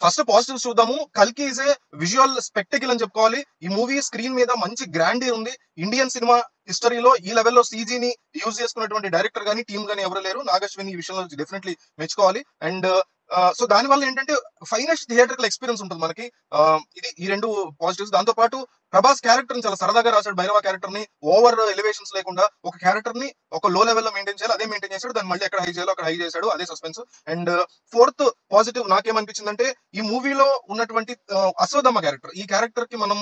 First positives చూద్దాము. కల్కి is a visual స్పెక్టకిల్ అని చెప్పుకోవాలి. ఈ మూవీ స్క్రీన్ మీద మంచి గ్రాండీ ఉంది. ఇండియన్ సినిమా హిస్టరీలో ఈ లెవెల్లో సీజీని యూజ్ చేసుకున్నటువంటి డైరెక్టర్ గానీ టీమ్ గానీ ఎవరు లేరు. నాగశ్విన్ ఈ విషయంలో డెఫినెట్లీ మెచ్చుకోవాలి. అండ్ సో దాని వల్ల ఏంటంటే ఫైనెస్ట్ థియేటర్కల్ ఎక్స్పీరియన్స్ ఉంటుంది మనకి. ఇది ఈ రెండు పాజిటివ్స్. దాంతో పాటు ప్రభాస్ క్యారెక్టర్ ని చాలా సరదాగా రాశాడు. భైరవ క్యారెక్టర్ ని ఓవర్ ఎలివేషన్స్ లేకుండా ఒక క్యారెక్టర్ ని ఒక లో లెవెల్ లో మెయింటైన్ చేయాలి, అదే మెయింటైన్ చేశాడు. దాన్ని మళ్ళీ ఎక్కడ హై చేయాలో అక్కడ హై చేశాడు, అదే సస్పెన్స్. అండ్ ఫోర్త్ పాజిటివ్ నాకేమనిపించిందంటే ఈ మూవీలో ఉన్నటువంటి అశ్వథమ్మ క్యారెక్టర్, ఈ క్యారెక్టర్ కి మనం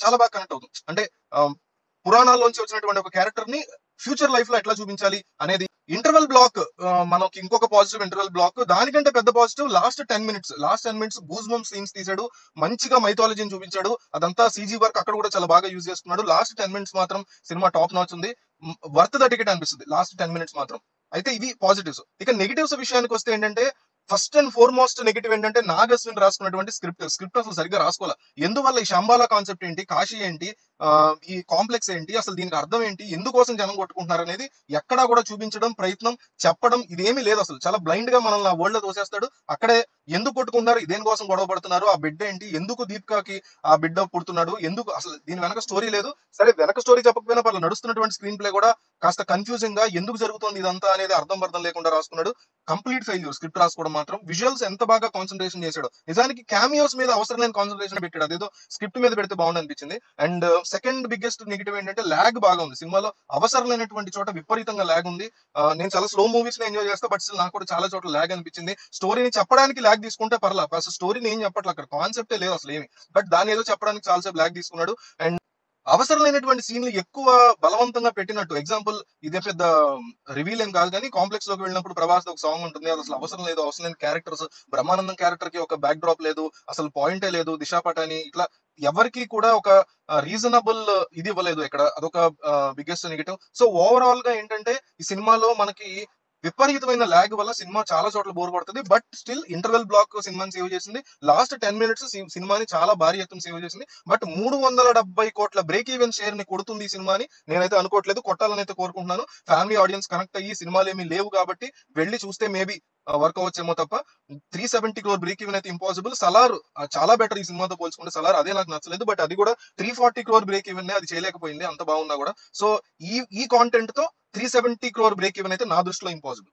చాలా బాగా కనెక్ట్ అవుతుంది. అంటే పురాణాల్లోంచి వచ్చినటువంటి ఒక క్యారెక్టర్ ని ఫ్యూచర్ లైఫ్ లో ఎట్లా చూపించాలి అనేది. ఇంటర్వెల్ బ్లాక్ మనకి ఇంకొక పాజిటివ్. ఇంటర్వెల్ బ్లాక్ దానికంటే పెద్ద positive last 10 minutes goose bump scenes తీసాడు, మంచిగా మైథాలజీని చూపించాడు. అదంతా సీజీ వర్క్ అక్కడ కూడా చాలా బాగా యూజ్ చేసుకున్నాడు. లాస్ట్ 10 minutes మాత్రం సినిమా టాప్ నాచ్ ఉంది. వర్త్ ద టికెట్ అనిపిస్తుంది లాస్ట్ 10 minutes మాత్రం. అయితే ఇవి పాజిటివ్స్. ఇక నెగిటివ్స్ విషయానికి వస్తే ఏంటంటే ఫస్ట్ అండ్ ఫార్మోస్ట్ నెగిటివ్ ఏంటంటే నాగశ్విన్ రాసుకున్నటువంటి స్క్రిప్ట్ అసలు సరిగ్గా రాసుకోవాలి. ఎందువల్ల ఈ శంబాలా కాన్సెప్ట్ ఏంటి, కాశీ ఏంటి, ఈ కాంప్లెక్స్ ఏంటి, అసలు దీనికి అర్థం ఏంటి, ఎందుకోసం జనం కొట్టుకుంటున్నారు అనేది ఎక్కడా కూడా చూపించడం, ప్రయత్నం, చెప్పడం ఇదేమీ లేదు. అసలు చాలా బ్లైండ్ గా మనల్ని ఆ వరల్డ్ లో తోసేస్తాడు. అక్కడే ఎందుకు కొట్టుకుంటున్నారు, దేనికోసం గొడవ పడుతున్నారు, ఆ బిడ్డ ఏంటి, ఎందుకు దీపికాకి ఆ బిడ్డ పుడుతున్నాడు, ఎందుకు, అసలు దీని వెనక స్టోరీ లేదు. సరే వెనక స్టోరీ చెప్పకపోయినా పర్లేదు, నడుస్తున్నటువంటి స్క్రీన్ ప్లే కూడా కాస్త కన్ఫ్యూజింగ్ గా ఎందుకు జరుగుతుంది ఇదంతా అనేది అర్థం లేకుండా రాసుకున్నాడు. కంప్లీట్ ఫెయిల్యూర్ స్క్రిప్ట్ రాసుకోవడం మాత్రం. విజువల్స్ ఎంత బాగా కాన్సన్ట్రేషన్ చేశాడు. నిజానికి క్యామియోస్ మీద అవసరం లేని కాన్సన్ట్రేషన్ పెట్టాడు, అదేదో స్క్రిప్ట్ మీద పెడితే బాగుంది అనిపించింది. అండ్ సెకండ్ బిగ్గెస్ట్ నెగిటివ్ ఏంటంటే ల్యాగ్ బాగా ఉంది సినిమాలో. అవసరం లేనటువంటి చోట విపరీతంగా ల్యాగ్ ఉంది. నేను చాలా స్లో మూవీస్ ఎంజాయ్ చేస్తా, బట్ స్టిల్ నాకు కూడా చాలా చోట్ల ల్యాగ్ అనిపించింది. స్టోరీని చెప్పడానికి ల్యాగ్ తీసుకుంటే పర్లా, అసలు స్టోరీని ఏం చెప్పట్లేదు, అక్కడ కాన్సెప్టే లేదు అసలు ఏమి. బట్ దాని ఏదో చెప్పడానికి చాలాసేపు ల్యాగ్ తీసుకున్నాడు. అండ్ అవసరం లేనటువంటి సీన్లు ఎక్కువ బలవంతంగా పెట్టినట్టు. ఎగ్జాంపుల్, ఇదే పెద్ద రివీల్ ఏం కాదు కానీ కాంప్లెక్స్ లోకి వెళ్ళినప్పుడు ప్రభాస్ ఒక సాంగ్ ఉంటుంది, అది అసలు అవసరం లేదు. అవసరం లేని క్యారెక్టర్స్. బ్రహ్మానందం క్యారెక్టర్ కి ఒక బ్యాక్ డ్రాప్ లేదు, అసలు పాయింటే లేదు. దిశా పటాని ఇట్లా ఎవరికి కూడా ఒక రీజనబుల్ ఇది ఇవ్వలేదు ఇక్కడ. అదొక బిగ్గెస్ట్ నెగిటివ్. సో ఓవరాల్ గా ఏంటంటే ఈ సినిమాలో మనకి విపరీతమైన ల్యాగ్ వల్ల సినిమా చాలా చోట్ల బోర్ పడుతుంది. బట్ స్టిల్ ఇంటర్వెల్ బ్లాక్ సినిమాని సేవ్ చేసింది. లాస్ట్ 10 minutes సినిమాని చాలా భారీ ఎత్తున సేవ్ చేసింది. బట్ 370 కోట్ల బ్రేక్ ఈవెన్ షేర్ ని కొడుతుంది ఈ సినిమాని నేనైతే అనుకోవట్లేదు. కొట్టాలని అయితే కోరుకుంటున్నాను. ఫ్యామిలీ ఆడియన్స్ కనెక్ట్ అయ్యి సినిమాలు ఏమీ లేవు కాబట్టి వెళ్ళి చూస్తే మేబీ వర్క్ అవ్వచ్చేమో తప్ప 370 crore బ్రేక్ ఈవెన్ అయితే ఇంపాసిబుల్. సలార్ చాలా బెటర్ ఈ సినిమాతో పోల్చుకుంటే. సలార్ అదే నాకు నచ్చలేదు, బట్ అది కూడా 340 crore బ్రేక్ ఈవెన్ అది చేయలేకపోయింది, అంత బాగున్నా కూడా. సో ఈ కాంటెంట్ తో 370 crore బ్రేక్ ఈవెన్ అయితే నా దృష్టిలో ఇంపాసిబుల్.